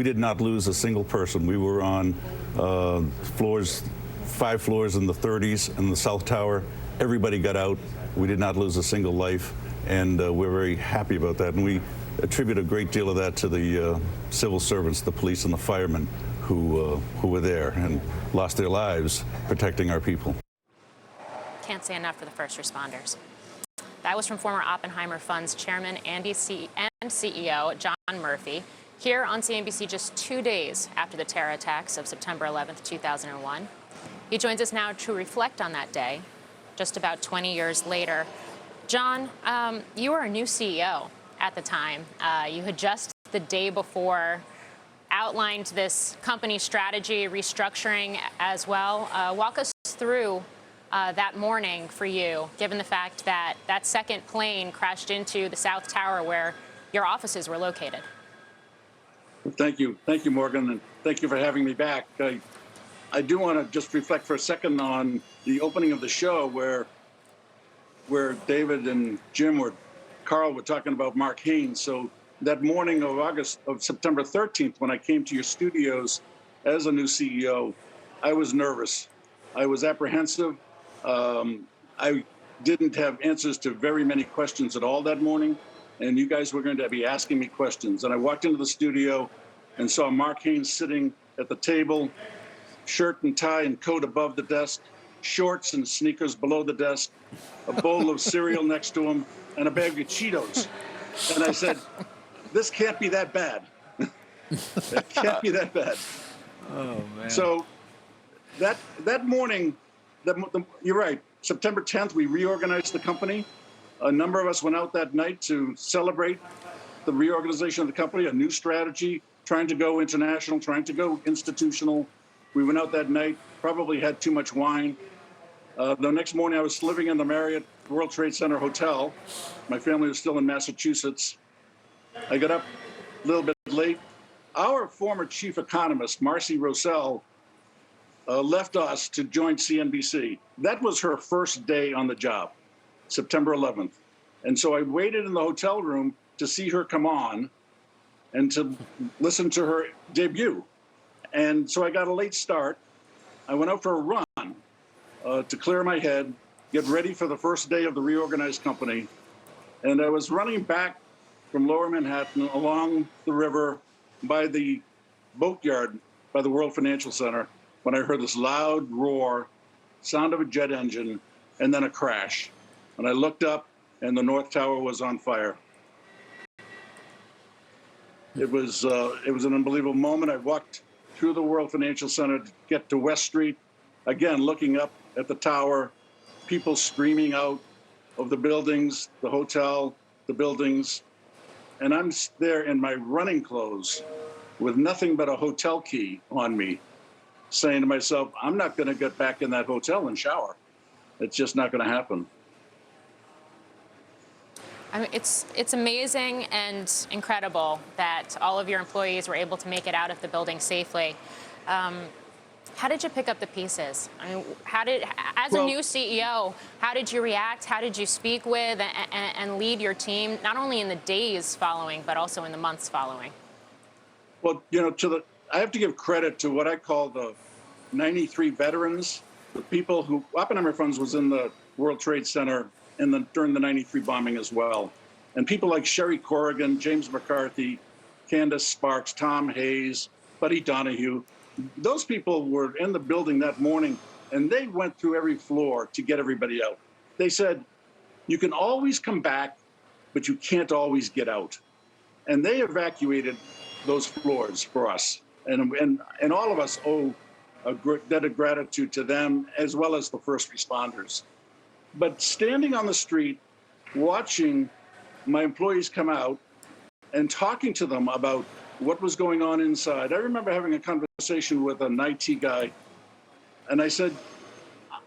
we did not lose a single person. We were on floors, 5 floors in the 30s in the South Tower. Everybody got out. We did not lose a single life, and we're very happy about that. And we attribute a great deal of that to the civil servants, the police and the firemen who were there and lost their lives protecting our people. Can't say enough for the first responders. That was from former Oppenheimer Funds chairman and CEO John Murphy, here on CNBC just 2 days after the terror attacks of September 11th, 2001. He joins us now to reflect on that day, just about 20 years later. John, you were a new CEO at the time. You had just the day before outlined this company strategy, restructuring as well. Walk us through that morning for you, given the fact that that second plane crashed into the South Tower where your offices were located. Thank you, Morgan, and thank you for having me back. I do want to just reflect for a second on the opening of the show where David and Carl were talking about Mark Haynes. So that morning of September 13th, when I came to your studios as a new CEO, I was nervous. I was apprehensive. I didn't have answers to very many questions at all that morning, and you guys were going to be asking me questions. And I walked into the studio and saw Mark Haynes sitting at the table, shirt and tie and coat above the desk, shorts and sneakers below the desk, a bowl of cereal next to him, and a bag of Cheetos. And I said, this can't be that bad. It can't be that bad. Oh, man. So that morning, you're right, September 10th, we reorganized the company. A number of us went out that night to celebrate the reorganization of the company, a new strategy, trying to go international, trying to go institutional. We went out that night, probably had too much wine. The next morning, I was living in the Marriott World Trade Center Hotel. My family was still in Massachusetts. I got up a little bit late. Our former chief economist, Marcy Rossell, left us to join CNBC. That was her first day on the job, September 11th. And so I waited in the hotel room to see her come on and to listen to her debut. And so I got a late start. I went out for a run to clear my head, get ready for the first day of the reorganized company. And I was running back from Lower Manhattan along the river by the boatyard by the World Financial Center when I heard this loud roar, sound of a jet engine, and then a crash. And I looked up, and the North Tower was on fire. It was an unbelievable moment. I walked through the World Financial Center to get to West Street, again, looking up at the tower, people screaming out of the buildings, the hotel, the buildings. And I'm there in my running clothes with nothing but a hotel key on me, saying to myself, I'm not going to get back in that hotel and shower. It's just not going to happen. I mean, it's amazing and incredible that all of your employees were able to make it out of the building safely. How did you pick up the pieces? I mean, as a new CEO, how did you react? How did you speak with and lead your team, not only in the days following, but also in the months following? Well, I have to give credit to what I call the 93 veterans, the people who, Oppenheimer Funds was in the World Trade Center during the 93 bombing as well. And people like Sherry Corrigan, James McCarthy, Candace Sparks, Tom Hayes, Buddy Donahue. Those people were in the building that morning, and they went through every floor to get everybody out. They said, you can always come back, but you can't always get out. And they evacuated those floors for us. And all of us owe a debt of gratitude to them, as well as the first responders. But standing on the street, watching my employees come out and talking to them about what was going on inside. I remember having a conversation with an IT guy, and I said,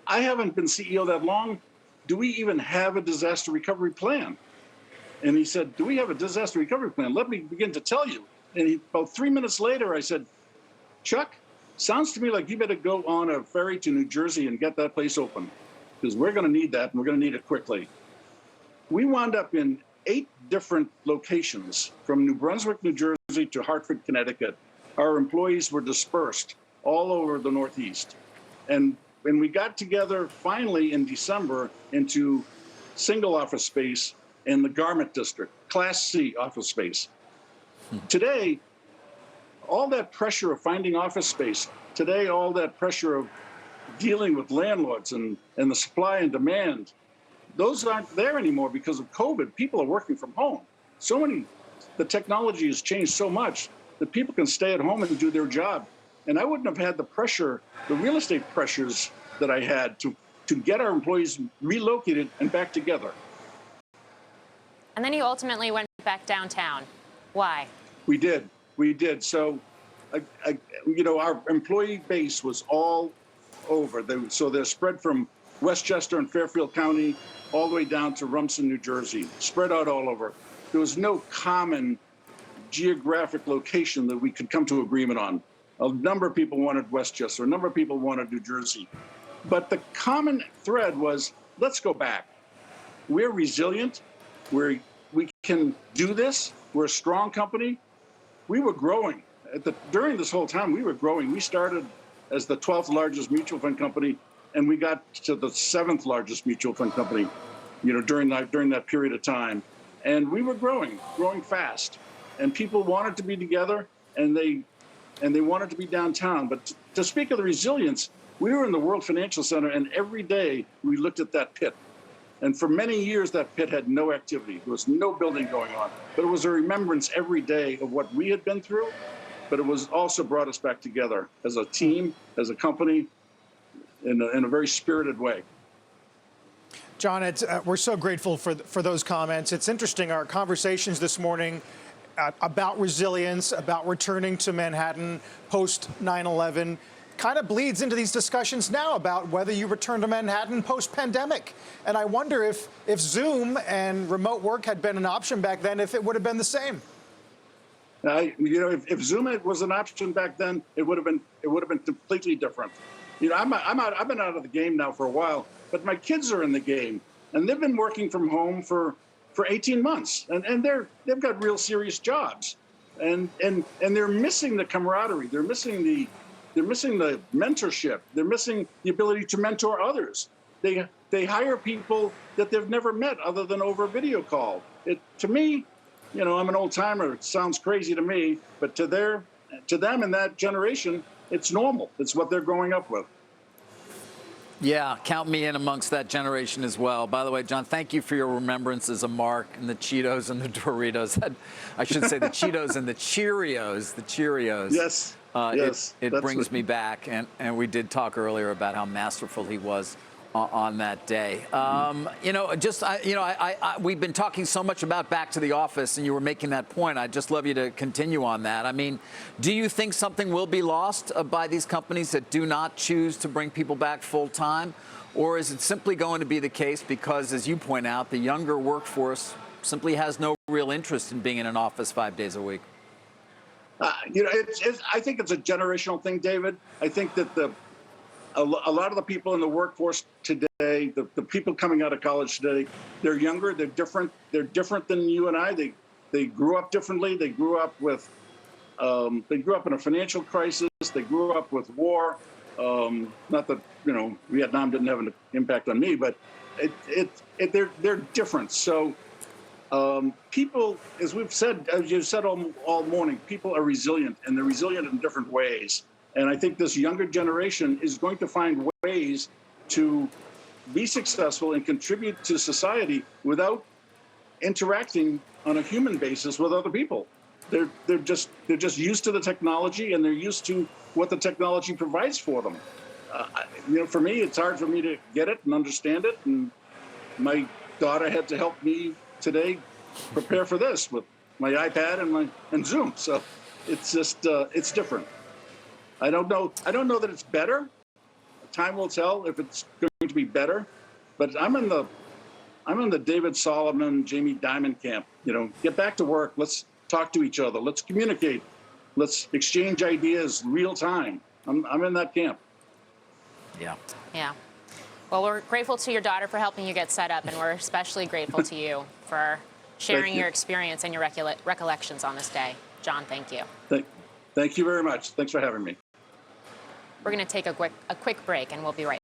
I haven't been CEO that long. Do we even have a disaster recovery plan? And he said, do we have a disaster recovery plan? Let me begin to tell you. And about 3 minutes later, I said, Chuck, sounds to me like you better go on a ferry to New Jersey and get that place open, because we're going to need that, and we're going to need it quickly. We wound up in 8 different locations, from New Brunswick, New Jersey to Hartford, Connecticut, our employees were dispersed all over the Northeast. And when we got together finally in December into single office space in the Garment District, Class C office space. Today, all that pressure of finding office space, today, all that pressure of dealing with landlords and the supply and demand, those aren't there anymore because of COVID. People are working from home. The technology has changed so much that people can stay at home and do their job. And I wouldn't have had the pressure, the real estate pressures that I had to get our employees relocated and back together. And then you ultimately went back downtown. Why? We did. So, our employee base was all over. So they're spread from Westchester and Fairfield County all the way down to Rumson, New Jersey, spread out all over. There was no common geographic location that we could come to agreement on. A number of people wanted Westchester, a number of people wanted New Jersey. But the common thread was, let's go back. We're resilient. We can do this. We're a strong company. We were growing. During this whole time, we were growing. We started as the 12th largest mutual fund company, and we got to the 7th largest mutual fund company, during that period of time. And we were growing fast. And people wanted to be together, and they wanted to be downtown. But to speak of the resilience, we were in the World Financial Center, and every day we looked at that pit. And for many years, that pit had no activity. There was no building going on. But it was a remembrance every day of what we had been through. But it was also brought us back together as a team, as a company, in a very spirited way. John, we're so grateful for those comments. It's interesting, our conversations this morning about resilience, about returning to Manhattan post 9/11, kind of bleeds into these discussions now about whether you return to Manhattan post-pandemic. And I wonder if Zoom and remote work had been an option back then, if it would have been the same. If Zoom was an option back then, it would have been completely different. I've been out of the game now for a while, but my kids are in the game, and they've been working from home for 18 months, and they've got real serious jobs, and they're missing the camaraderie. They're missing the mentorship. They're missing the ability to mentor others. They hire people that they've never met other than over a video call. To me, I'm an old timer. It sounds crazy to me, but to them in that generation, it's normal. It's what they're growing up with. Yeah, count me in amongst that generation as well. By the way, John, thank you for your remembrances of Mark and the Cheetos and the Doritos. I should say the Cheetos and the Cheerios. The Cheerios. Yes. Yes. It brings me back, and we did talk earlier about how masterful he was on that day. We've been talking so much about back to the office, and you were making that point. I'd just love you to continue on that. I mean, do you think something will be lost by these companies that do not choose to bring people back full time? Or is it simply going to be the case because, as you point out, the younger workforce simply has no real interest in being in an office 5 days a week? I think it's a generational thing, David. I think that a lot of the people in the workforce today, the people coming out of college today, they're younger, they're different than you and I. They grew up differently. They grew up in a financial crisis. They grew up with war. Not that Vietnam didn't have an impact on me, but they're different. So people, as you've said all morning, people are resilient, and they're resilient in different ways. And I think this younger generation is going to find ways to be successful and contribute to society without interacting on a human basis with other people. They're just used to the technology, and they're used to what the technology provides for them. For me, it's hard for me to get it and understand it. And my daughter had to help me today prepare for this with my iPad and Zoom. So it's just it's different. I don't know that it's better. Time will tell if it's going to be better. But I'm in the David Solomon, Jamie Dimon camp. Get back to work. Let's talk to each other. Let's communicate. Let's exchange ideas real time. I'm in that camp. Yeah. Yeah. Well, we're grateful to your daughter for helping you get set up, and we're especially grateful to you for sharing your experience and your recollections on this day. John, thank you. Thank you very much. Thanks for having me. We're going to take a quick break, and we'll be right